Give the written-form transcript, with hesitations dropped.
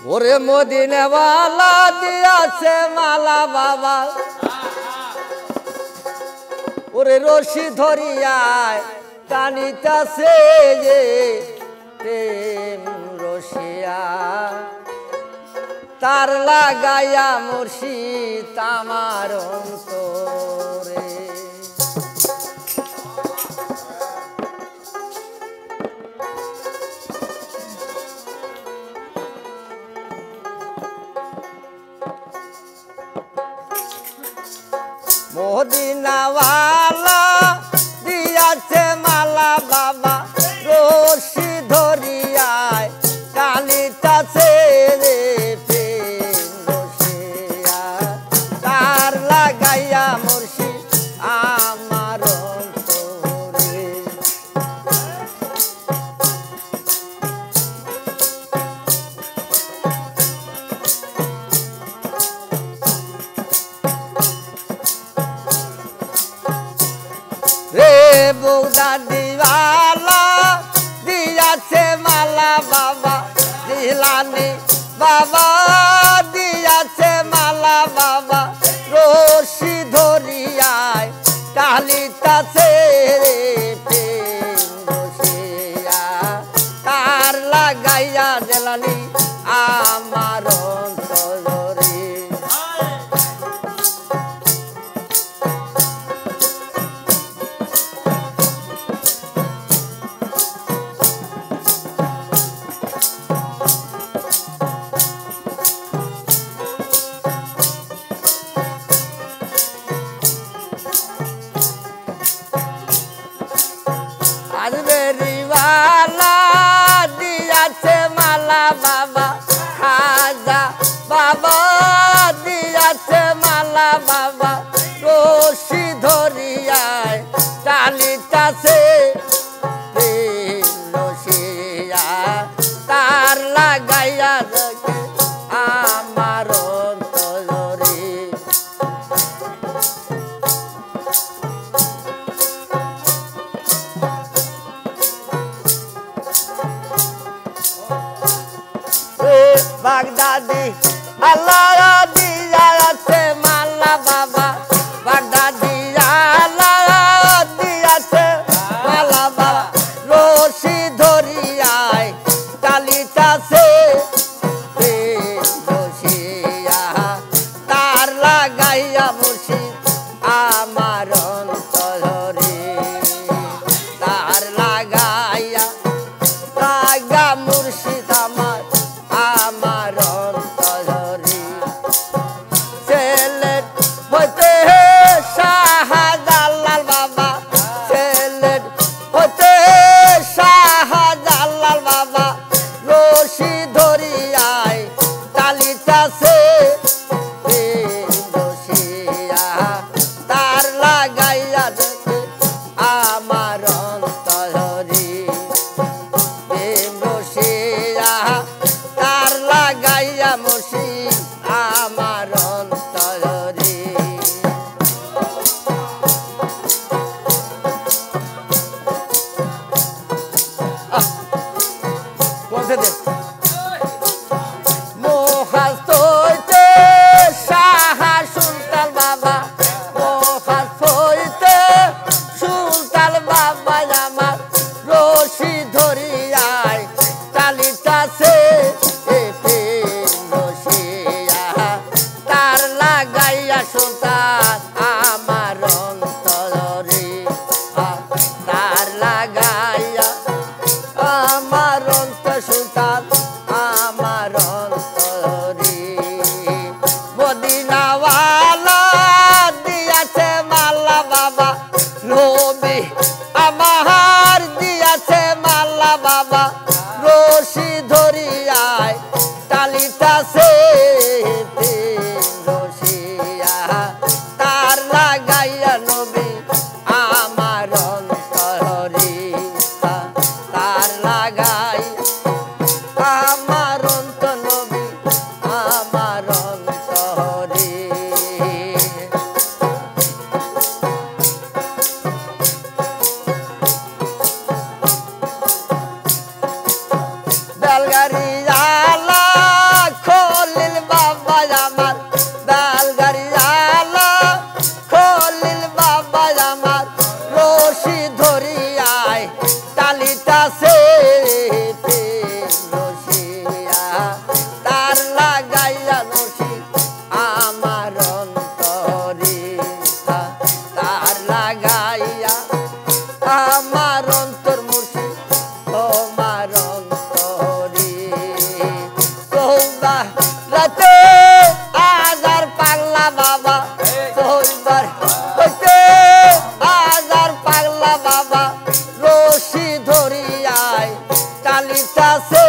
ওরে মদিনাওয়ালা দিয়াছে মালা বাবা ওরে রশি ধরিয়ায় টানিতাছে যে প্রেম রশিয়া তার লাগাইয়া মুর্শিদ আমার অন্তরে মদিনাওয়ালা দিয়াছে মালা বাবা রশি ধরিয়ায় টানিতাছে রে প্রেম রশিয়া তার লাগাইয়া মুর্শিদ আমার অন্তরে রে বৌদা দিওয়ালা দিয়াছে মালা বাবা দিলানি বাবা দিয়াছে মালা বাবা রশি ধরিয়ায় টানিতাছে রে প্রেম রশিয়া তার লাগাইয়া দিলানি আমার অন্তরে আজমেরিওয়ালা দিয়াছে মালা বাবা খাজা বাবা দিয়াছে মালা বাবা রশি ধরিয়ায় টানিতাছে প্রেম রশিয়া তার লাগাইয়া দেখে আমার অন্তরে বাগদাদি আল্লাহ দিয়াছে মালা বাবা বাগদাদি আল্লাহ দিয়াছে মালা বাবা রশি ধরিয়ায় টানিতাছে প্রেম রশিয়া তার লাগাইয়া মুর্শিদ আমার অন্তরে তার লাগাইয়া লাগা মুর্শিদ আমার অন্তরে সেলেট হইতে শাহজালাল বাবা সেলেট হইতে শাহজালাল বাবা রশি ধরিয়ায় টানিতাছে প্রেম রশিয়া তার লাগাইয়া দেখে আমার অন্তরে প্রেম রশিয়া তার লাগাইয়া মুর্শিদ আমার অন্তরে বলতে দে মোহাস্ত হইতে শাহ সুলতান বাবা মোহাস্ত হইতে সুলতান বাবা আমার রশি ধরিয়ায় টানিতাছে প্রেম রশিয়া তার লাগাইয়া সুলতান আমার অন্তরে তার লাগাইয়া আমার অন্তর সুলতান আমার অন্তরে মদিনাওয়ালা দিয়াছে মালা বাবা নবী আমার দিয়াছে মালা বাবা রশি ধরিয়ায় টানিতাছে প্রেম রশিয়া তার লাগাইয়া নবী আমার অন্তরে তার লাগাই আমার অন্তর নবী আমার অন্তরে বেলগাড়ি সে রসিয়া তার লাগাইয়া রসি আমার অন্তরে তার লাগাইয়া আমার অন্তর মুর্শিদ তোমার অন্তরে তোমরা রাতে আজার পাগলা বাবা তোমরা হইতে আজার পাগলা বাবা রশি ধরিয়ায় টালিতাছে